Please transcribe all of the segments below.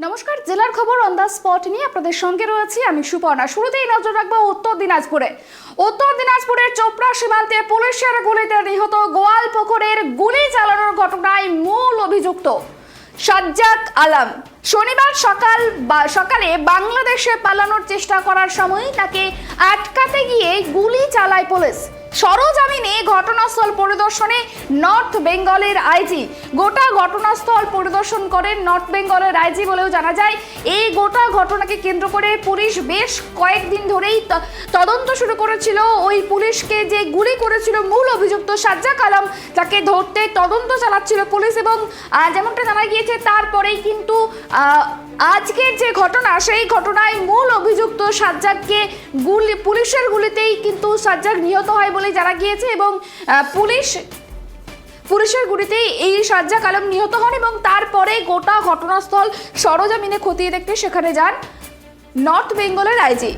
নমস্কার, জেলার খবর অন দ্য স্পট নিয়ে আপনাদের সঙ্গে রয়েছি আমি সুপর্ণা। শুরুতেই নজর রাখবো উত্তর দিনাজপুরের চোপড়া সীমান্তে পুলিশের গুলিতে নিহত গোয়ালপুকুরের গুলি চালানোর ঘটনায় মূল অভিযুক্ত সাজ্জাক আলম শনিবার সকালে বাংলাদেশে পালানোর চেষ্টা করার সময় তাকে আটকাতে গিয়ে গুলি চালায় পুলিশ। সরজমিনে ঘটনাস্থল পরিদর্শনে নর্থ বেঙ্গলের আইজি। গোটা ঘটনাস্থল পরিদর্শন করেন নর্থ বেঙ্গলের আইজি বলেও জানা যায়। এই গোটা ঘটনাকে কেন্দ্র করে পুলিশ বেশ কয়েকদিন ধরেই তদন্ত শুরু করেছিল। ওই পুলিশকে যে গুলি করেছিল মূল অভিযুক্ত সাজ্জাক আলম, তাকে ধরতে তদন্ত চালাচ্ছিল পুলিশ। এবং যেমনটা জানা গিয়েছে তারপরেই কিন্তু আজকের যে ঘটনা, সেই ঘটনায় মূল অভিযুক্ত সাজ্জাককে পুলিশের গুলিতেই কিন্তু সাজ্জাক নিহত হয় বলে জানা গিয়েছে। এবং পুলিশের গুলিতেই এই সাজ্জাক আলম নিহত হন এবং তারপরে গোটা ঘটনাস্থল সরজমিনে খতিয়ে দেখতে সেখানে যান নর্থ বেঙ্গলের আইজি।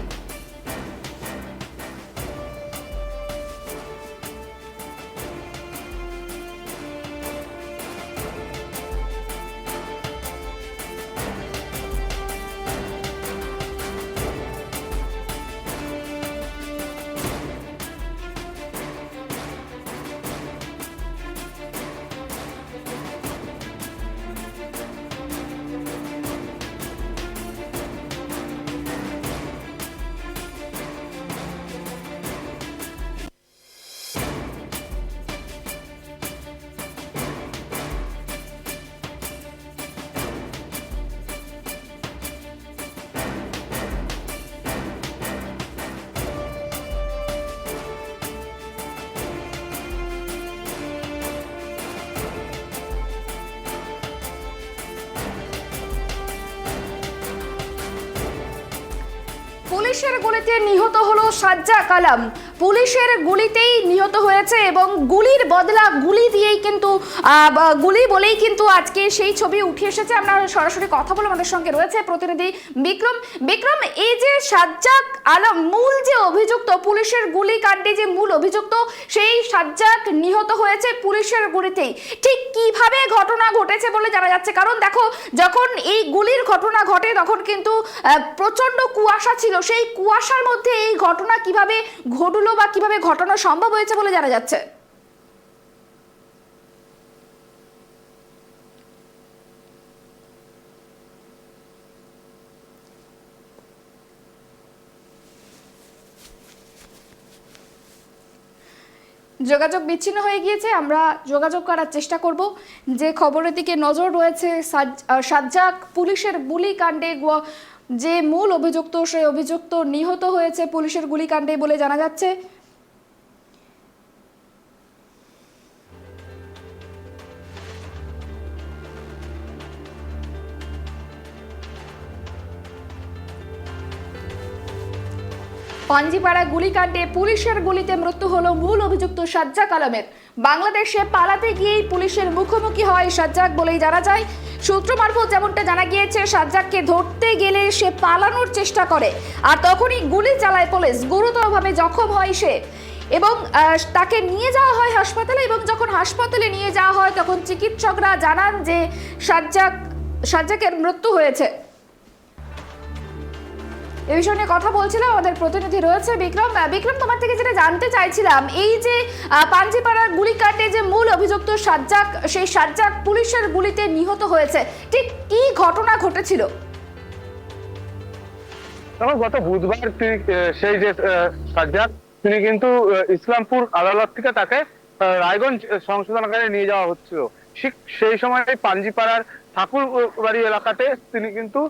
পুলিশের গুলিতে নিহত হলো সাজ্জাক আলম। পুলিশের গুলিতেই নিহত হয়েছে এবং গুলির বদলা গুলি দিয়েই কিন্তু গুলি বলেই কিন্তু আজকে সেই ছবি উঠে এসেছে। আমরা সরাসরি কথা বলে আমাদের সঙ্গে রয়েছে প্রতিনিধি বিক্রম। এই যে সাজ্জাক আলম মূল যে অভিযুক্ত, পুলিশের গুলি কাণ্ডে যে মূল অভিযুক্ত, সেই সাজ্জাক নিহত হয়েছে পুলিশের গুলিতেই। ঠিক কিভাবে ঘটনা ঘটেছে বলে জানা যাচ্ছে? কারণ দেখো, যখন এই গুলির ঘটনা ঘটে তখন কিন্তু প্রচন্ড কুয়াশা ছিল। সেই কুয়াশার মধ্যে এই ঘটনা কিভাবে ঘটলো বা কিভাবে ঘটনা সম্ভব হয়েছে বলে জানা যাচ্ছে? যোগাযোগ বিচ্ছিন্ন হয়ে গিয়েছে, আমরা যোগাযোগ করার চেষ্টা করব। যে খবরের দিকে নজর রয়েছে, সাজ্জাক পুলিশের গুলি কাণ্ডে যে মূল অভিযুক্ত, সেই অভিযুক্ত নিহত হয়েছে পুলিশের গুলিকাণ্ডে বলে জানা যাচ্ছে। পাঞ্জিপাড়া গুলিকাণ্ডে পুলিশের গুলিতে মৃত্যু হলো মূল অভিযুক্ত সাজ্জাক আলমের। বাংলাদেশে পালাতে গিয়েই পুলিশের মুখোমুখি হয় সাজ্জাক বলেই জানা যায়। সূত্র মারফত যেমনটা জানা গিয়েছে, সাজ্জাককে ধরতে গেলে সে পালানোর চেষ্টা করে আর তখনই গুলি চালায় পুলিশ। গুরুতরভাবে জখম হয় সে এবং তাকে নিয়ে যাওয়া হয় হাসপাতালে। এবং যখন হাসপাতালে নিয়ে যাওয়া হয় তখন চিকিৎসকরা জানান যে সাজ্জাকের মৃত্যু হয়েছে। এই বিষয় নিয়ে কথা বলছিলাম, আমাদের প্রতিনিধি রয়েছে বিক্রম। তোমার থেকে যেটা জানতে চাইছিলাম, এই যে পাঞ্জিপাড়ার গুলিকাণ্ডে যে মূল অভিযুক্ত সাজ্জাক, সেই সাজ্জাক পুলিশের গুলিতে নিহত হয়েছে, ঠিক কি ঘটনা ঘটেছিল? গত বুধবার সেই যে সাজ্জাক, তিনি কিন্তু ইসলামপুর আদালত থেকে তাকে রায়গঞ্জ সংশোধনাগারে নিয়ে যাওয়া হচ্ছিল। ঠিক সেই সময় পাঞ্জিপাড়ার ঠাকুর বাড়ি এলাকাতে তিনি কিন্তু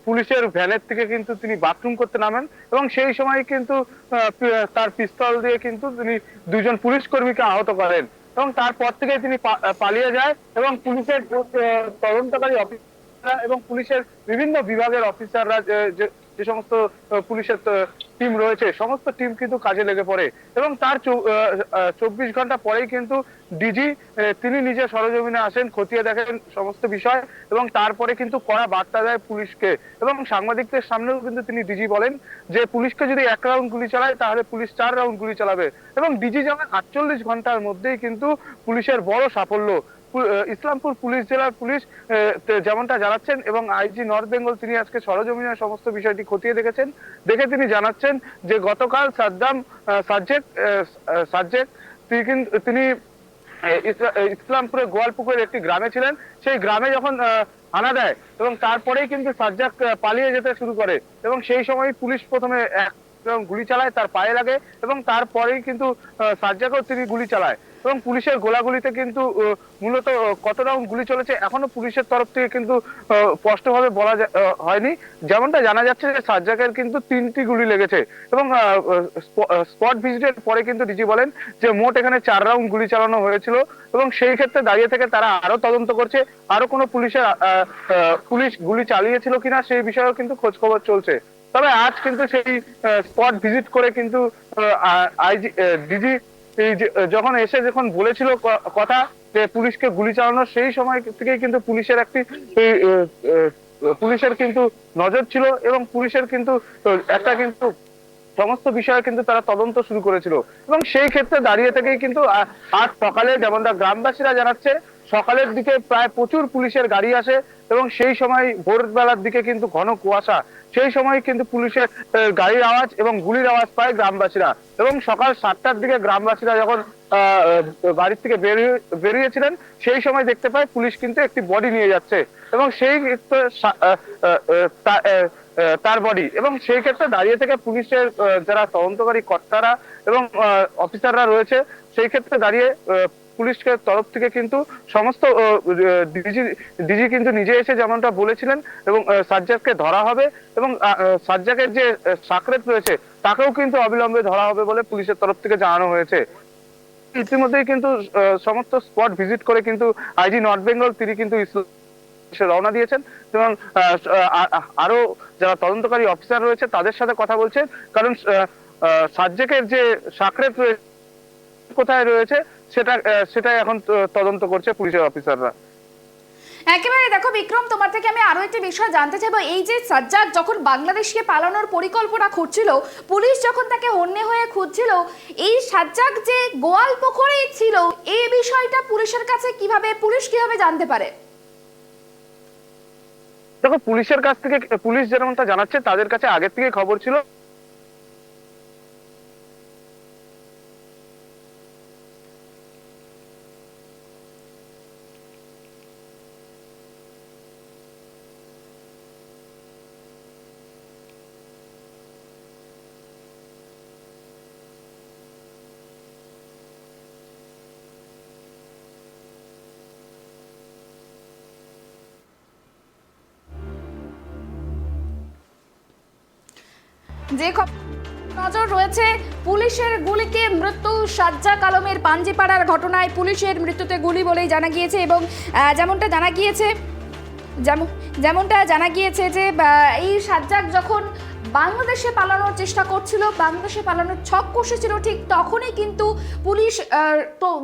পুলিশের ভ্যানের থেকে কিন্তু তিনি বাথরুম করতে নামেন এবং সেই সময় কিন্তু তার পিস্তল দিয়ে কিন্তু তিনি দুজন পুলিশ কর্মীকে আহত করেন এবং তারপর থেকে তিনি পালিয়ে যায় এবং পুলিশের তদন্তকারী অফিসাররা এবং পুলিশের বিভিন্ন বিভাগের অফিসাররা যে সমস্ত পুলিশের টিম রয়েছে, সমস্ত টিম কিন্তু কাজে লেগে পড়ে এবং তার 24 ঘন্টা পরেই কিন্তু ডিজি তিনি নিজে সরজমিনে আসেন, খতিয়ে দেখেন সমস্ত বিষয় এবং তারপরে কিন্তু কড়া বার্তা দেয় পুলিশকে এবং সাংবাদিকদের সামনেও কিন্তু তিনি ডিজি বলেন যে পুলিশকে যদি 1 রাউন্ড গুলি চালায় তাহলে পুলিশ 4 রাউন্ড গুলি চালাবে এবং ডিজি জানান 48 ঘন্টার মধ্যেই কিন্তু পুলিশের বড় সাফল্য। ইসলামপুর পুলিশ জেলার পুলিশ যেমনটা জানাচ্ছেন, এবং আইজি নর্থ বেঙ্গল তিনি আজকে সরজমিনে সমস্ত বিষয়টি খতিয়ে দেখে তিনি জানাচ্ছেন যে গতকাল সাজ্জেক তিনি ইসলামপুরের গোয়ালপুকুরের একটি গ্রামে ছিলেন। সেই গ্রামে যখন হানা দেয় এবং তারপরেই কিন্তু সাজ্জাক পালিয়ে যেতে শুরু করে, এবং সেই সময় পুলিশ প্রথমে গুলি চালায়, তার পায়ে লাগে, এবং তারপরেই কিন্তু সাজ্জাকও তিনি গুলি চালায়। এবং পুলিশের গোলাগুলিতে কিন্তু মূলত কত রাউন্ড গুলি চলেছে এখনো পুলিশের তরফ থেকে কিন্তু স্পষ্টভাবে বলা হয়নি। যেমনটা জানা যাচ্ছে যে সাজ্জাকের কিন্তু 3টি গুলি লেগেছে, এবং স্পট ভিজিটের পরে কিন্তু ডিজি বলেন যে মোট এখানে 4 রাউন্ড গুলি চালানো হয়েছিল, এবং সেই ক্ষেত্রে দাঁড়িয়ে থেকে তারা আরো তদন্ত করছে, আরো কোনো পুলিশ গুলি চালিয়েছিল কিনা সেই বিষয়েও কিন্তু খোঁজ খবর চলছে। তবে আজ কিন্তু সেই স্পট ভিজিট করে কিন্তু ডিজি যখন বলেছিল কথা যে পুলিশকে গুলি চালানো, সেই সময় থেকেই কিন্তু পুলিশের কিন্তু নজর ছিল, এবং পুলিশের কিন্তু একটা কিন্তু সমস্ত বিষয়ে কিন্তু তারা তদন্ত শুরু করেছিল। এবং সেই ক্ষেত্রে দাঁড়িয়ে থেকেই কিন্তু আজ সকালে যেমনটা গ্রামবাসীরা জানাচ্ছে, সকালের দিকে প্রায় প্রচুর পুলিশের গাড়ি আসে, এবং সেই সময় ভোরবেলার দিকে কিন্তু ঘন কুয়াশা, সেই সময় কিন্তু পুলিশের গাড়ির আওয়াজ এবং গুলির আওয়াজ পায় গ্রামবাসীরা। এবং সকাল 7টার দিকে গ্রামবাসীরা যখন বাড়ির থেকে বেরিয়েছিলেন, সেই সময় দেখতে পায় পুলিশ কিন্তু একটি বডি নিয়ে যাচ্ছে, এবং সেই তার বডি, এবং সেই ক্ষেত্রে দাঁড়িয়ে থেকে পুলিশের যারা তদন্তকারী কর্তারা এবং অফিসাররা রয়েছে, সেই ক্ষেত্রে দাঁড়িয়ে পুলিশের তরফ থেকে কিন্তু সমস্ত ডিজি কিন্তু নিজে এসে যেমনটা বলেছিলেন, এবং সাজ্জাককে ধরা হবে, এবং সাজ্জাকের যে সাকরেত রয়েছে তাকেও কিন্তু অবিলম্বে ধরা হবে বলে পুলিশের তরফ থেকে জানানো হয়েছে। ইতিমধ্যেই কিন্তু সমস্ত স্পট ভিজিট করে কিন্তু আইজি নর্থ বেঙ্গল তিনি কিন্তু রওনা দিয়েছেন, এবং আরো যারা তদন্তকারী অফিসার রয়েছে তাদের সাথে কথা বলছেন, কারণ সাজ্জাকের যে সাকরেত রয়েছে কোথায় রয়েছে সেটাই এখন তদন্ত করছে পুলিশের অফিসাররা। একেবারে দেখো বিক্রম, তোমার থেকে আমি আরো একটি বিষয় জানতে চাইবো। এই যে সাজ্জাক যখন বাংলাদেশকে পালানোর পরিকল্পনা করছিল, পুলিশ যখন তাকে হন্যে হয়ে খুঁজছিল, এই সাজ্জাক যে গোয়ালপুকুরেই ছিল, এই বিষয়টা পুলিশের কাছে পুলিশ কিভাবে জানতে পারে? দেখো, পুলিশের কাছ থেকে পুলিশ যেমনটা জানাচ্ছে তাদের কাছে আগের থেকে খবর ছিল। যে নজর রয়েছে পুলিশের গুলিতে মৃত্যু সাজ্জাক আলমের পাঞ্জিপাড়ার ঘটনায় পুলিশের মৃত্যুতে গুলি বলেই জানা গিয়েছে, এবং যেমনটা জানা গিয়েছে যে এই সাজ্জাক যখন বাংলাদেশে পালানোর চেষ্টা করছিল, বাংলাদেশে পালানোর ছক কষেছিল, ঠিক তখনই কিন্তু পুলিশ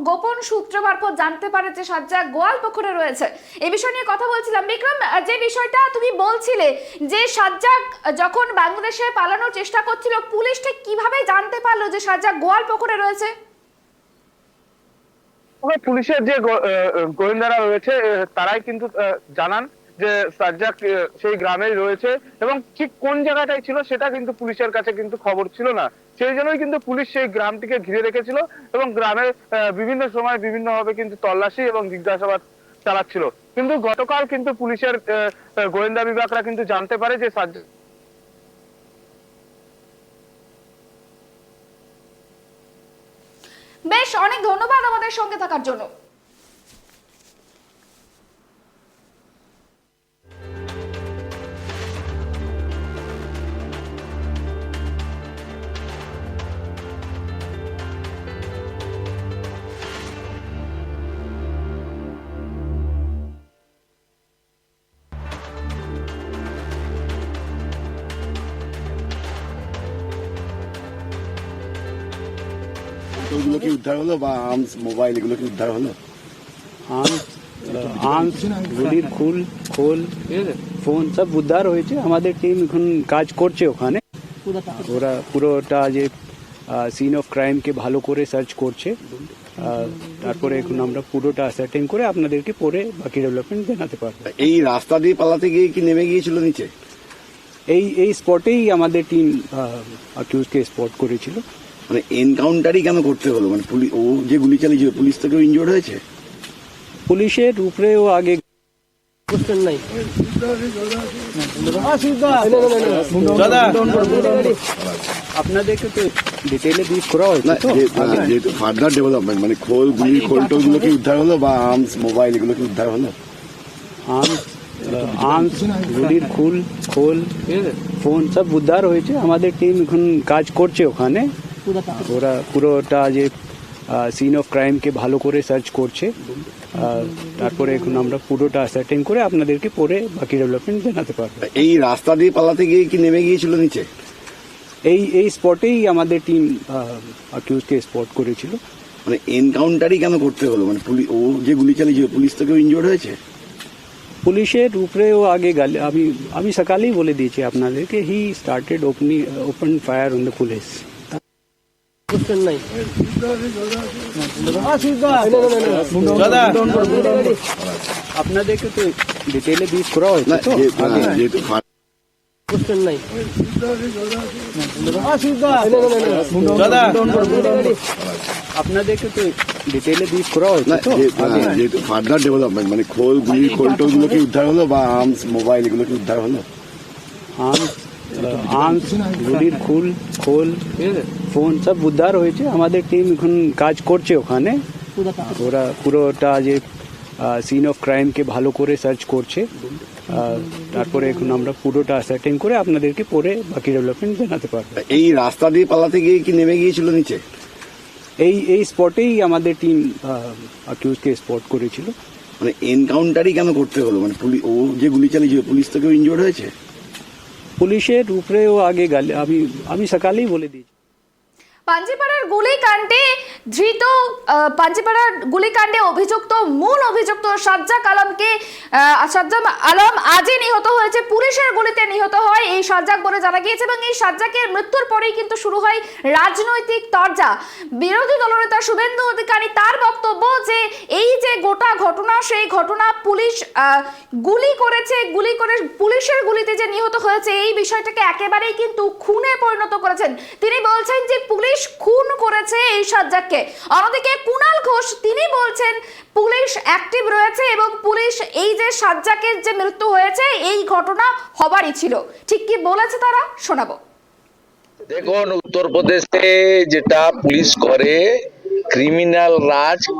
গোপন সূত্র মারফত জানতে পারে যে সাজ্জাক গোয়ালপুকুরে রয়েছে। এই বিষয় নিয়ে কথা বলছিলাম বিক্রম, যে বিষয়টা তুমি বলছিলে যে সাজ্জাক যখন বাংলাদেশে পালানোর চেষ্টা করছিল, পুলিশ ঠিক কিভাবে জানতে পারলো যে সাজ্জাক গোয়ালপুকুরে রয়েছে? পুলিশের যে গোয়েন্দারা রয়েছে তারাই কিন্তু জানান যে সাজ্জাক সেই গ্রামেই রয়েছে, এবং ঠিক কোন জায়গাটায় ছিল সেটা কিন্তু পুলিশের কাছে কিন্তু খবর ছিল না। সেই জন্যই কিন্তু পুলিশ সেই গ্রামটিকে ঘিরে রেখেছিল, এবং গ্রামের বিভিন্ন সময় বিভিন্ন ভাবে কিন্তু তল্লাশি এবং জিজ্ঞাসাবাদ চালাচ্ছিল। কিন্তু গতকাল কিন্তু পুলিশের গোয়েন্দা বিভাগরা কিন্তু জানতে পারে যে সাজ্জাক বেশ, অনেক ধন্যবাদ আমাদের সঙ্গে থাকার জন্য। ওইগুলো কি উদ্ধার হলো, বা আর্মস মোবাইল এগুলো কি উদ্ধার হলো? আর্মস গুলির খোল ফোন সব উদ্ধার হয়েছে। আমাদের টিম এখন কাজ করছে ওখানে, ওরা পুরোটা যে সিন অফ ক্রাইমকে ভালো করে সার্চ করছে, তারপরে এখন আমরা পুরোটা অ্যাসার্টেন করে আপনাদেরকে পরে বাকি ডেভেলপমেন্ট জানাতে পারবো। এই রাস্তা দিয়ে পালাতে গিয়ে কি নেমে গিয়েছিল নিচে? এই স্পটেই আমাদের টিম অ্যাকিউজকে স্পট করেছিল। মানে এনকাউন্টারই কেন করতে হলো? মানে ও যে গুলি চালিয়েছিল, পুলিশ তো কেউ ইনজোর্ড হয়েছে? পুলিশের উপরেও আগে আপনাদেরকে তো ডিটেইলে ব্রিফ করা হয়েছে না, তো যেহেতু ফার্দার ডেভেলপমেন্ট, মানে গুলির খোলটোগুলো কি উদ্ধার হলো, বা আর্মস মোবাইল এগুলো কি উদ্ধার হলো? আর্মস গুলির খোল ফোন সব উদ্ধার হয়েছে। আমাদের টিম এখন কাজ করছে ওখানে, ওরা পুরোটা যে সিন অফ ক্রাইমকে ভালো করে সার্চ করছে। তারপরে এখন আমরা পুরোটা অ্যাসার্টেন করে আপনাদেরকে পরে বাকি ডেভেলপমেন্ট জানাতে পারবো। এই রাস্তা দিয়ে পালাতে গিয়ে কি নেমে গিয়েছিল নিচে? এই স্পটেই আমাদের টিম অ্যাকিউজকে স্পট করেছিল। মানে এনকাউন্টারই কেন করতে হলো? মানে ও যে গুলি চালিয়েছিল, পুলিশ তো কেউ ইনজোর্ড হয়েছে? পুলিশের উপরেও আগে আমি সকালেই বলে দিয়েছি আপনাদেরকে, he started open fire on the police. আপনাদেরকে তো ডিটেইলে ব্রিফ করা হয়েছে না, তো যেহেতু আপনাদেরকে তো ডিটেইলে ব্রিফ করা হয়েছে না, তো যেহেতু ফার্দার ডেভেলপমেন্ট, মানে গুলির খোলটোগুলো কি উদ্ধার হলো, বা আর্মস মোবাইল এগুলো কি উদ্ধার হলো? আর্মস গুলির খোল ফোন সব উদ্ধার হয়েছে। আমাদের টিম এখন কাজ করছে ওখানে, ওরা পুরোটা যে সিন অফ ক্রাইমকে ভালো করে সার্চ করছে। তারপরে এখন আমরা পুরোটা অ্যাসার্টেন করে আপনাদেরকে পরে বাকি ডেভেলপমেন্ট জানাতে পারবো। এই রাস্তা দিয়ে পালাতে গিয়ে কি নেমে গিয়েছিল নিচে? এই স্পটেই আমাদের টিম অ্যাকিউজকে স্পট করেছিল। মানে এনকাউন্টারই কেন করতে হলো? মানে ও যে গুলি চালিয়েছিল, পুলিশ তো কেউ ইনজোর্ড হয়েছে? পুলিশের উপরেও আগে আমি সকালেই বলে দিয়েছি। পাঞ্জিপাড়ার গুলিকাণ্ডে পাঞ্জিপাড়ার গুলিকাণ্ডে মূল অভিযুক্ত সাজ্জাক আলম আজই নিহত হয়েছে। পুলিশের গুলিতে নিহত হয় এই সাজ্জাক বলে জানা গিয়েছে, এবং এই সাজ্জাকের মৃত্যুর পরেই কিন্তু শুরু হয় রাজনৈতিক তরজা। বিরোধী দলনেতা শুভেন্দু অধিকারী তার বক্তব্য যে এই যে গোটা ঘটনা, সেই ঘটনা পুলিশ গুলি করে পুলিশের গুলিতে যে নিহত হয়েছে এই বিষয়টাকে একেবারেই কিন্তু খুনে পরিণত করেছেন। তিনি বলছেন যে পুলিশ খুন করেছে এই সাজ্জাককে। অন্যদিকে কুণাল ঘোষ তিনি বলছেন পুলিশ অ্যাক্টিভ রয়েছে এবং পুলিশ এই যে সাজ্জাকের যে মৃত্যু হয়েছে এই ঘটনা হবারই ছিল। ঠিক কি বলেছে তারা, শোনাবো। দেখুন, উত্তরপ্রদেশে যেটা পুলিশ করে ক্রিমিনাল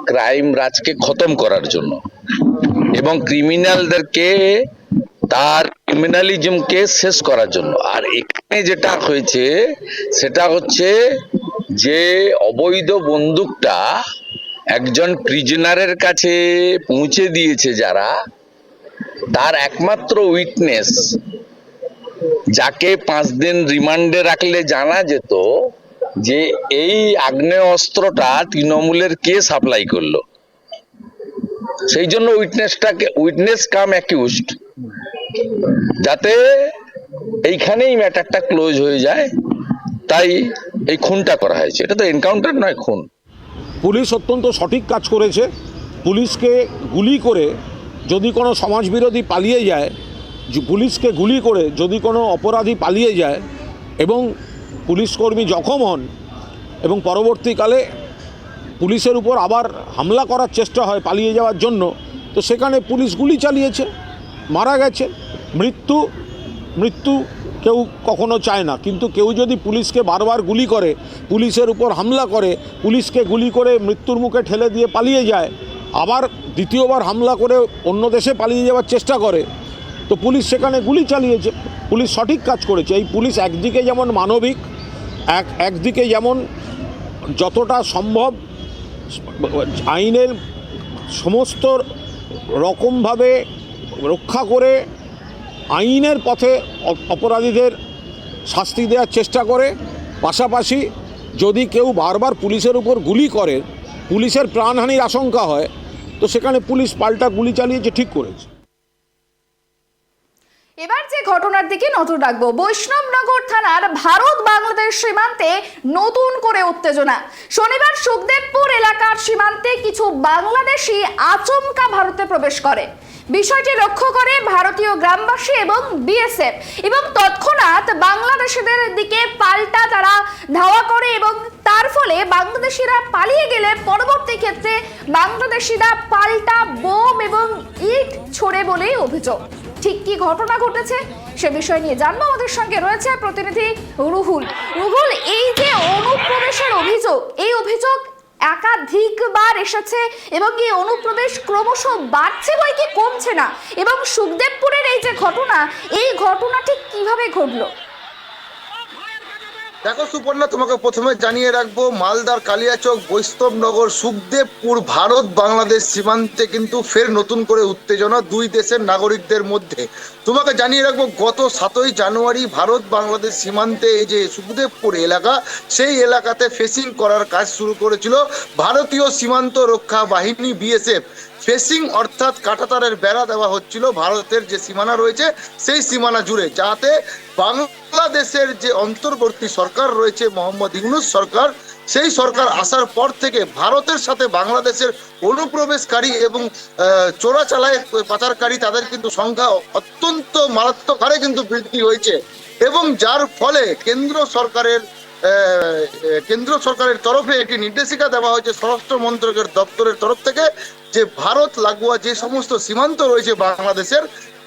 ক্রাইম রাজকে খতম করার জন্য এবং ক্রিমিনালদেরকে তার ক্রিমিনালিজমকে শেষ করার জন্য। আর এখানে যেটা হয়েছে সেটা হচ্ছে যে অবৈধ বন্দুকটা একজন প্রিজনারের কাছে পৌঁছে দিয়েছে যারা, তার একমাত্র উইটনেস যাকে 5 দিন রিমান্ডে রাখলে জানা যেত যে এই আগ্নেয়াস্ত্রটা তৃণমূলের কে সাপ্লাই করলো। সেই জন্য উইটনেস কাম অ্যাকিউজড, যাতে এইখানেই ম্যাটারটা ক্লোজ হয়ে যায়, তাই এই খুনটা করা হয়েছে। এটা তো এনকাউন্টার নয়, খুন। পুলিশ অত্যন্ত সঠিক কাজ করেছে। পুলিশকে গুলি করে যদি কোনো সমাজবিরোধী পালিয়ে যায়, পুলিশকে গুলি করে যদি কোনো অপরাধী পালিয়ে যায় এবং পুলিশকর্মী জখম হন এবং পরবর্তীকালে পুলিশের উপর আবার হামলা করার চেষ্টা হয় পালিয়ে যাওয়ার জন্য, তো সেখানে পুলিশ গুলি চালিয়েছে, মারা গেছে। মৃত্যু কেউ কখনো চায় না, কিন্তু কেউ যদি পুলিশকে বারবার গুলি করে, পুলিশের উপর হামলা করে, পুলিশকে গুলি করে মৃত্যুর মুখে ঠেলে দিয়ে পালিয়ে যায়, আবার দ্বিতীয়বার হামলা করে অন্য দেশে পালিয়ে যাওয়ার চেষ্টা করে, তো পুলিশ সেখানে গুলি চালিয়েছে। পুলিশ সঠিক কাজ করেছে। এই পুলিশ একদিকে যেমন মানবিক, একদিকে যেমন যতটা সম্ভব আইনের সমস্ত রকমভাবে রক্ষা করে আইনের পথে অপরাধীদের শাস্তি দেওয়ার চেষ্টা করে। পাশাপাশি যদি কেউ বারবার পুলিশের উপর গুলি করে, পুলিশের প্রাণহানির আশঙ্কা হয়, তো সেখানে পুলিশ পাল্টা গুলি চালিয়েছে, ঠিক করেছে। এবার যে ঘটনার দিকে নজর রাখবো, বৈষ্ণবনগর থানার ভারত বাংলাদেশ সীমান্তে নতুন করে উত্তেজনা। শনিবার সুখদেবপুর এলাকার সীমান্তে কিছু বাংলাদেশি আচমকা ভারতে প্রবেশ করে। বিষয়টি লক্ষ্য করে ভারতীয় গ্রামবাসী এবং বিএসএফ এবং তৎক্ষণাৎ বাংলাদেশিদের দিকে পাল্টা তারা ধাওয়া করে এবং তার ফলে বাংলাদেশিরা পালিয়ে গেলে পরবর্তী ক্ষেত্রে বাংলাদেশিরা পাল্টা বোম এবং ইট ছোড়ে বলেই অভিযোগ। ঠিক কি ঘটনা ঘটেছে সে বিষয় নিয়ে জানবো, আমাদের সঙ্গে রয়েছে প্রতিনিধি রুহুল। রুহুল, এই যে অনুপ্রবেশের অভিযোগ, এই অভিযোগ একাধিকবার এসেছে এবং এই অনুপ্রবেশ ক্রমশ বাড়ছে বই কি কমছে না, এবং সুখদেবপুরের এই যে ঘটনা, এই ঘটনা ঠিক কিভাবে ঘটলো? দেখো সুপর্ণা, তোমাকে প্রথমে জানিয়ে রাখবো, মালদার কালিয়াচক বৈষ্ণবনগর সুখদেবপুর ভারত বাংলাদেশ সীমান্তে কিন্তু ফের নতুন করে উত্তেজনা দুই দেশের নাগরিকদের মধ্যে। তোমাকে জানিয়ে রাখবো, গত 7ই জানুয়ারি ভারত বাংলাদেশ সীমান্তে এই যে সুখদেবপুর এলাকা, সেই এলাকাতে ফেসিং করার কাজ শুরু করেছিল ভারতীয় সীমান্ত রক্ষা বাহিনী বিএসএফ। ফেসিং অর্থাৎ কাঁটাতারের বেড়া দেওয়া হচ্ছিল ভারতের যে সীমানা রয়েছে সেই সীমানা জুড়ে, যাতে বাংলাদেশের যে অন্তর্বর্তী সরকার রয়েছে মোহাম্মদ ইউনূস সরকার, সেই সরকার আসার পর থেকে ভারতের সাথে বাংলাদেশের অনুপ্রবেশকারী এবং চোরাচালায় পাচারকারী তাদের কিন্তু সংখ্যা অত্যন্ত মারাত্মক হারে কিন্তু বৃদ্ধি হয়েছে, এবং যার ফলে কেন্দ্র সরকারের তরফে একটি নির্দেশিকা দেওয়া হয়েছে স্বরাষ্ট্র মন্ত্রকের দপ্তরের তরফ থেকে, যে ভারত লাগোয়া যে সমস্ত সীমান্ত রয়েছে বাংলাদেশের,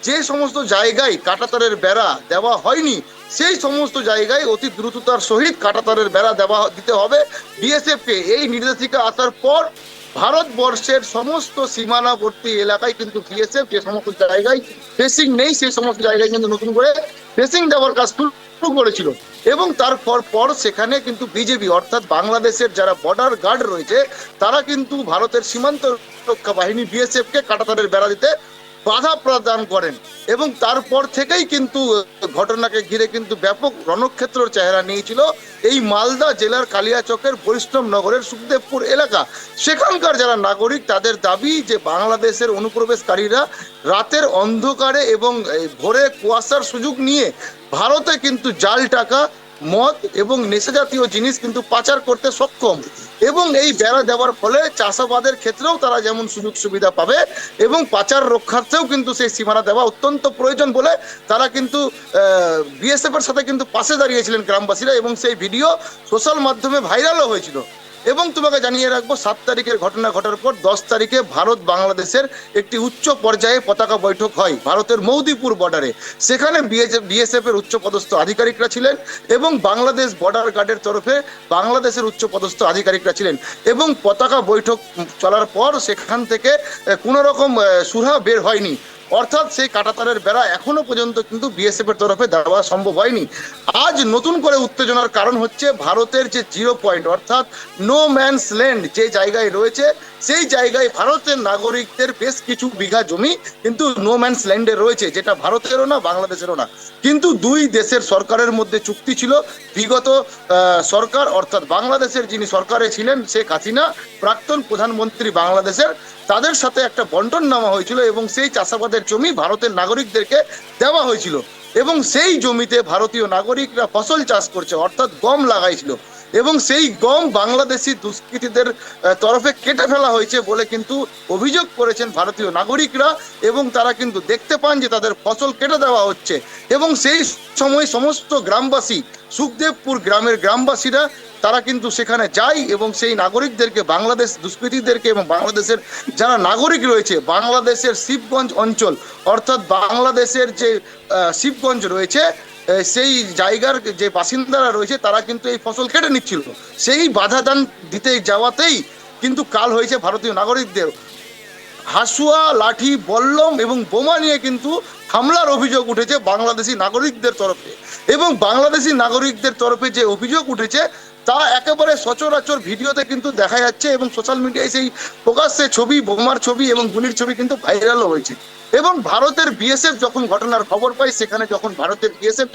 যে সমস্ত জায়গায় কাঁটাতারের বেড়া দেওয়া হয়নি সেই সমস্ত জায়গায় অতি দ্রুততার সহিত কাঁটাতারের বেড়া দিতে হবে বিএসএফ কে। এই নির্দেশিকা আসার পর ভারতবর্ষের সমস্ত সীমানাবর্তী এলাকায় কিন্তু বিএসএফ যে সমস্ত জায়গায় ফেসিং নেই সেই সমস্ত জায়গায় কিন্তু নতুন করে ফেসিং দেওয়ার কাজ শুরু করেছিল, এবং তারপর সেখানে কিন্তু বিজেপি অর্থাৎ বাংলাদেশের যারা বর্ডার গার্ড রয়েছে তারা কিন্তু ভারতের সীমান্ত রক্ষা বাহিনী বিএসএফ কে কাঁটাতারের বেড়া দিতে বাধা প্রদান করেন, এবং তারপর থেকেই কিন্তু ঘটনাকে ঘিরে কিন্তু ব্যাপক রণক্ষেত্রের চেহারা নিয়েছিল এই মালদা জেলার কালিয়াচকের বৈষ্ণবনগরের সুখদেবপুর এলাকা। সেখানকার যারা নাগরিক তাদের দাবি যে বাংলাদেশের অনুপ্রবেশকারীরা রাতের অন্ধকারে এবং ভোরে কুয়াশার সুযোগ নিয়ে ভারতে কিন্তু জাল টাকা, মদ এবং নেশা জাতীয় জিনিস কিন্তু পাচার করতে সক্ষম, এবং এই বেড়া দেওয়ার ফলে চাষাবাদের ক্ষেত্রেও তারা যেমন সুযোগ সুবিধা পাবে এবং পাচার রক্ষার্থেও কিন্তু সেই সীমানা দেওয়া অত্যন্ত প্রয়োজন বলে তারা কিন্তু বিএসএফ এর সাথে কিন্তু পাশে দাঁড়িয়েছিলেন গ্রামবাসীরা, এবং সেই ভিডিও সোশ্যাল মাধ্যমে ভাইরালও হয়েছিল। এবং তোমাকে জানিয়ে রাখবো, 7 তারিখের ঘটনা ঘটার পর 10 তারিখে ভারত বাংলাদেশের একটি উচ্চ পর্যায়ে পতাকা বৈঠক হয় ভারতের মৌদিপুর বর্ডারে। সেখানে বিএসএফ এর উচ্চপদস্থ আধিকারিকরা ছিলেন এবং বাংলাদেশ বর্ডার গার্ডের তরফে বাংলাদেশের উচ্চপদস্থ আধিকারিকরা ছিলেন, এবং পতাকা বৈঠক চলার পর সেখান থেকে কোনো রকম সুরাহা বের হয়নি, অর্থাৎ সেই কাঁটাতারের বেড়া এখনো পর্যন্ত কিন্তু বিএসএফ এর তরফে দেওয়া সম্ভব হয়নি। আজ নতুন করে উত্তেজনার কারণ হচ্ছে ভারতের যে 0 পয়েন্ট অর্থাৎ নো ম্যানস ল্যান্ড যে জায়গায় রয়েছে, সেই জায়গায় ভারতের নাগরিকদের বেশ কিছু বিঘা জমি কিন্তু নো ম্যানস ল্যান্ডে রয়েছে, যেটা ভারতেরও না বাংলাদেশেরও না, কিন্তু দুই দেশের সরকারের মধ্যে চুক্তি ছিল। বিগত সরকার অর্থাৎ বাংলাদেশের যিনি সরকারে ছিলেন শেখ হাসিনা, প্রাক্তন প্রধানমন্ত্রী বাংলাদেশের, তাদের সাথে একটা বন্টন নেওয়া হয়েছিল এবং সেই চাষাবাদের জমি ভারতের নাগরিকদেরকে দেওয়া হয়েছিল, এবং সেই জমিতে ভারতীয় নাগরিকরা ফসল চাষ করছে অর্থাৎ গম লাগাইছিল, এবং সেই গম বাংলাদেশি দুষ্কৃতীদের তরফে কেটে ফেলা হয়েছে বলে কিন্তু অভিযোগ করেছেন ভারতীয় নাগরিকরা, এবং তারা কিন্তু দেখতে পান যে তাদের ফসল কেটে দেওয়া হচ্ছে, এবং সেই সময় সমস্ত গ্রামবাসী, সুখদেবপুর গ্রামের গ্রামবাসীরা তারা কিন্তু সেখানে যায় এবং সেই নাগরিকদেরকে, বাংলাদেশ দুষ্কৃতীদেরকে এবং বাংলাদেশের যারা নাগরিক রয়েছে বাংলাদেশের শিবগঞ্জ অঞ্চল অর্থাৎ বাংলাদেশের যে শিবগঞ্জ রয়েছে সেই জায়গার যে বাসিন্দারা রয়েছে তারা কিন্তু এই ফসল কেটে নিচ্ছিল, সেই বাধা দান দিতে যাওয়াতেই কিন্তু কাল হয়েছে ভারতীয় নাগরিকদের। হাসুয়া, লাঠি, বল্লম এবং বোমা নিয়ে কিন্তু হামলার অভিযোগ উঠেছে বাংলাদেশি নাগরিকদের তরফে, এবং বাংলাদেশি নাগরিকদের তরফে যে অভিযোগ উঠেছে তা একেবারে সচরাচর ভিডিওতে কিন্তু দেখা যাচ্ছে, এবং সোশ্যাল মিডিয়ায় সেই প্রকাশ্যে ছবি, বোমার ছবি এবং গুলির ছবি কিন্তু ভাইরালও হয়েছে। এবং ভারতের বিএসএফ যখন ঘটনার খবর পায়, সেখানে যখন ভারতের বিএসএফ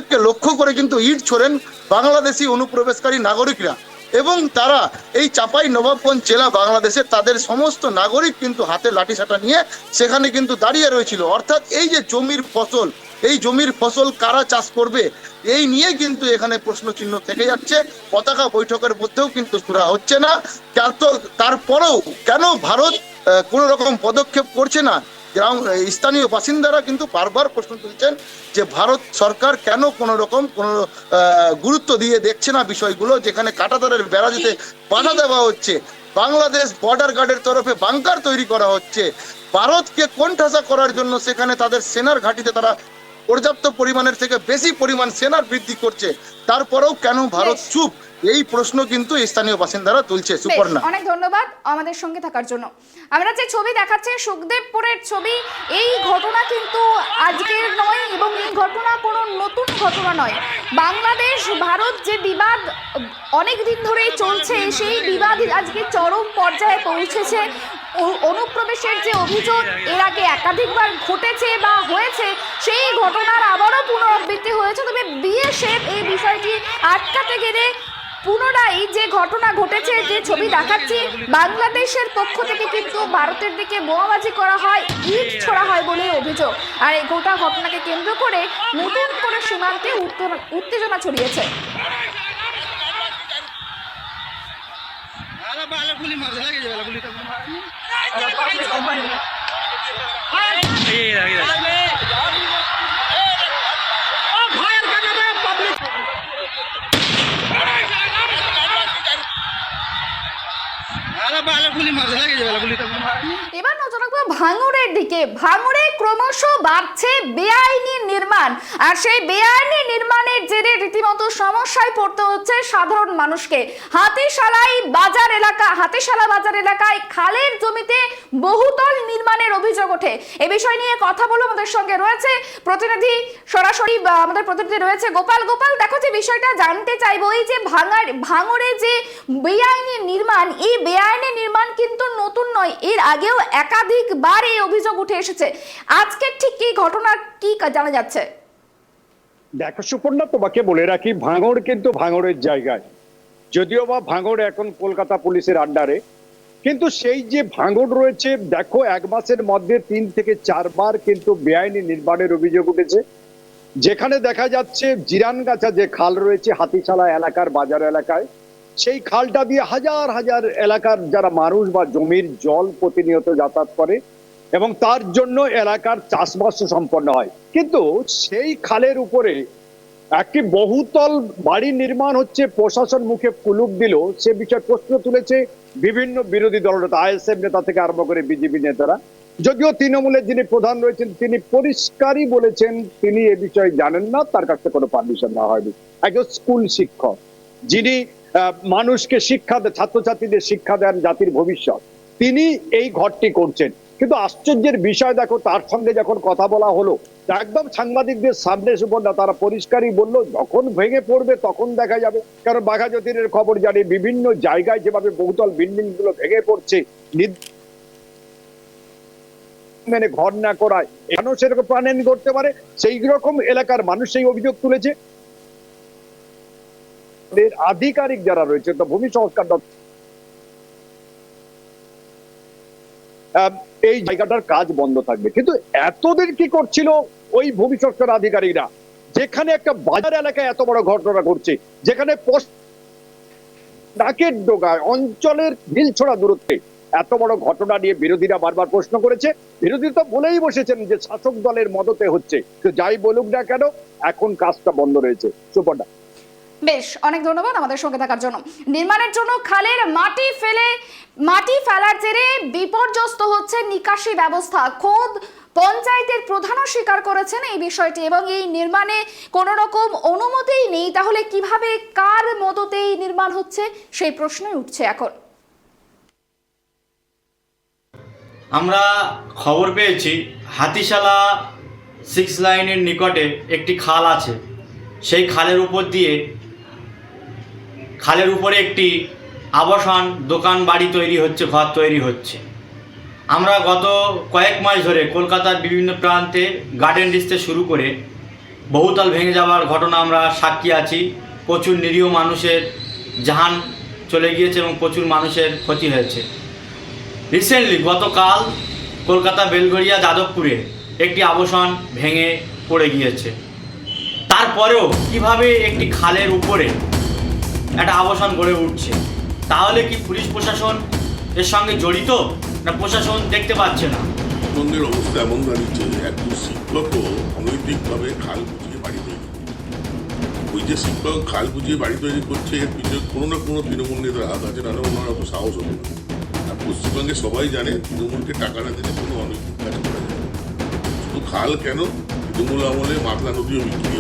কে লক্ষ্য করে কিন্তু ইট ছোড়েন বাংলাদেশি অনুপ্রবেশকারী নাগরিকরা, এবং তারা এই চাঁপাই নবাবগঞ্জ জেলা বাংলাদেশের তাদের সমস্ত নাগরিক কিন্তু হাতে লাঠিসাটা নিয়ে সেখানে কিন্তু দাঁড়িয়ে রয়েছিল। অর্থাৎ এই যে জমির ফসল, এই জমির ফসল কারা চাষ করবে এই নিয়ে কিন্তু এখানে প্রশ্নচিহ্ন থেকে যাচ্ছে। পতাকা বৈঠকের মধ্যেও কিন্তু সুরা হচ্ছে না। তারপরেও কেন ভারত কোনো রকম পদক্ষেপ করছে না? স্থানীয় বাসিন্দারা কিন্তু বারবার প্রশ্ন তুলছেন যে ভারত সরকার কেন কোনো রকম কোনো গুরুত্ব দিয়ে দেখছে না বিষয়গুলো, যেখানে কাঁটাতারের বেড়া দিতে বাধা দেওয়া হচ্ছে, বাংলাদেশ বর্ডার গার্ডের তরফে বাংকার তৈরি করা হচ্ছে, ভারতকে কোণঠাসা করার জন্য সেখানে তাদের সেনার ঘাঁটিতে তারা পর্যাপ্ত পরিমাণের থেকে বেশি পরিমাণ সেনার বৃদ্ধি করছে, তারপরেও কেন ভারত চুপ? এই প্রশ্ন কিন্তু স্থানীয় বাসিন্দারা তুলছে। সুপর্ণা, অনেক ধন্যবাদ আমাদের সঙ্গে থাকার জন্য। আমরা যে ছবি দেখাচ্ছি সুখদেবপুরের ছবি, এই ঘটনা কিন্তু আজকের নয় এবং এই ঘটনা কোনো নতুন ঘটনা নয়। বাংলাদেশ ভারত যে বিবাদ অনেক দিন ধরেই চলছে, সেই বিবাদ আজকে চরম পর্যায়ে পৌঁছেছে। অনুপ্রবেশের যে অভিযোগ এর আগে একাধিকবার ঘটেছে বা হয়েছে, সেই ঘটনার আবারও পুনরাবৃত্তি হয়েছে। তবে বিএসএফ এই বিষয়টি আটকাতে গেলে পুনরায় যে ঘটনা ঘটেছে, যে ছবি দেখাচ্ছি, বাংলাদেশের পক্ষ থেকে কিন্তু ভারতের দিকে বোমাবাজি করা হয়, ইট ছোড়া হয় বলে অভিযোগ। আর এই গোটা ঘটনাকে কেন্দ্র করে নতুন করে সীমান্তে উত্তেজনা ছড়িয়েছে। এবার নজর রাখবো ভাঙড়ের দিকে। ভাঙড়ে ক্রমশ বাড়ছে বেআইনি নির্মাণ, আর সেই বেআইনি নির্মাণের জেরে রীতিমতো সমস্যায় পড়তে হচ্ছে সাধারণ মানুষকে। হাতিশালা বাজার এলাকায় খালের জমিতে বহুতল নির্মাণের অভিযোগ ওঠে। এ বিষয় নিয়ে কথা বলবো, আমাদের সঙ্গে রয়েছে প্রতিনিধি, সরাসরি আমাদের প্রতিনিধি রয়েছে গোপাল। দেখো, যে বিষয়টা জানতে চাইবো, এই যে ভাঙড়ে যে বেআইনি নির্মাণ, এই বেআইনি নির্মাণ কিন্তু নতুন নয়, এর আগেও একাধিকবার এই অভিযোগ উঠে এসেছে। আজকে ঠিক কি ঘটনা, কি জানা যাচ্ছে? দেখো সুপর্ণা, তোমাকে বলে রাখি, ভাঙড় কিন্তু ভাঙড়ের জায়গায়, যদিও বা ভাঙড় এখন কলকাতা পুলিশের আন্ডারে, কিন্তু সেই যে ভাঙড় রয়েছে, দেখো 1 মাসের মধ্যে 3 থেকে 4 বার কিন্তু বেআইনি নির্মাণের অভিযোগ উঠেছে। যেখানে দেখা যাচ্ছে জিরানগাছা যে খাল রয়েছে হাতিশালা এলাকার বাজার এলাকায়, সেই খালটা দিয়ে হাজার হাজার এলাকার যারা মানুষ বা জমির জল প্রতিনিয়ত যাতায়াত করে এবং তার জন্য এলাকার চাষবাস সম্পন্ন হয়। কিন্তু সেই খালের উপরে একটি বহুতল বাড়ি নির্মাণ হচ্ছে, প্রশাসন মুখে কুলুপ দিল, সে বিষয়ে প্রশ্ন তুলেছে বিভিন্ন বিরোধী দলনেতা, আইএসএফ নেতা থেকে আরম্ভ করে বিজেপি নেতারা। যদিও তৃণমূলের যিনি প্রধান রয়েছেন তিনি পরিষ্কারই বলেছেন তিনি এ বিষয়ে জানেন না, তার কাছে কোনো পারমিশন দেওয়া হয়নি। একজন স্কুল শিক্ষক যিনি মানুষকে শিক্ষা দেন, ছাত্রছাত্রীদের শিক্ষা দেন, জাতির ভবিষ্যৎ, তিনি এই ঘরটি করছেন। কিন্তু আশ্চর্যের বিষয় দেখো, তার সঙ্গে যখন কথা বলা হলো একদম সাংবাদিকদের সামনে সুপর্ণা, তারা পরিষ্কারই বললো যখন ভেঙে পড়বে তখন দেখা যাবে। কারণ বাঘাযতীনের খবর জানি, বিভিন্ন জায়গায় যেভাবে বহুতল বিল্ডিং গুলো ভেঙে পড়ছে, মেনে ঘর না করায় কেন সেরকম প্রাণহানি করতে পারে, সেই রকম এলাকার মানুষ সেই অভিযোগ তুলেছে। আধিকারিক যারা রয়েছে, তো ভূমি সংস্কার এই জায়গাটার কাজ বন্ধ থাকবে, কিন্তু এতদিন কি করছিল ওই ভূমি সংস্কার আধিকারিকরা, যেখানে একটা বাজার এলাকায় এত বড় ঘটনা ঘটছে, যেখানে নাকের ডোগায় অঞ্চলের ঢিল ছোড়া দূরত্বে এত বড় ঘটনা নিয়ে বিরোধীরা বারবার প্রশ্ন করেছে। বিরোধী তো বলেই বসেছেন যে শাসক দলের মদতে হচ্ছে, তো যাই বলুক না কেন এখন কাজটা বন্ধ রয়েছে। সুপর্ণা, বেশ, অনেক ধন্যবাদ আমাদের সঙ্গে থাকার জন্য। নির্মাণের জন্য খালের মাটি ফেলার জেরে বিপর্যস্ত হচ্ছে নিকাশি ব্যবস্থা। খোদ পঞ্চায়েতের প্রধানও স্বীকার করেছেন এই বিষয়টি, এবং এই নির্মাণে কোনো রকম অনুমতিই নেই। তাহলে কিভাবে, কার মদতে এই নির্মাণ হচ্ছে, সেই প্রশ্নই উঠছে এখন। আমরা খবর পেয়েছি হাতিশালা 6 লাইনের নিকটে একটি খাল আছে। সেই খালের উপরে একটি আবাসন দোকান বাড়ি তৈরি হচ্ছে, ঘর তৈরি হচ্ছে। আমরা গত কয়েক মাস ধরে কলকাতার বিভিন্ন প্রান্তে গার্ডেন ডিস্টে শুরু করে বহুতল ভেঙে যাওয়ার ঘটনা আমরা সাক্ষী আছি। প্রচুর নিরীহ মানুষের জান চলে গিয়েছে এবং প্রচুর মানুষের ক্ষতি হয়েছে। রিসেন্টলি গতকাল কলকাতা বেলঘরিয়া যাদবপুরে একটি আবাসন ভেঙে পড়ে গিয়েছে। তারপরেও কিভাবে একটি খালের উপরে একটা আবাসন গড়ে উঠছে, তাহলে কি পুলিশ প্রশাসন এর সঙ্গে জড়িত, না প্রশাসন দেখতে পাচ্ছে না? পশ্চিমবঙ্গের অবস্থা এমন দাঁড়িয়েছে, একজন শিক্ষকও অনৈতিকভাবে খাল বুঝিয়ে বাড়ি তৈরি করছে। ওই যে শিক্ষক খাল বুঝিয়ে বাড়ি তৈরি করছে, এর পিছনে কোনো না কোনো তৃণমূল নেতার হাত আছে, নাহলে ওনার অত সাহস হবে না। আর পশ্চিমবঙ্গে সবাই জানে তৃণমূলকে টাকা না দিলে কোনো অনৈতিক কাজ করা যায় না। শুধু খাল কেন, তৃণমূল আমলে মাতলা নদীও বিক্রি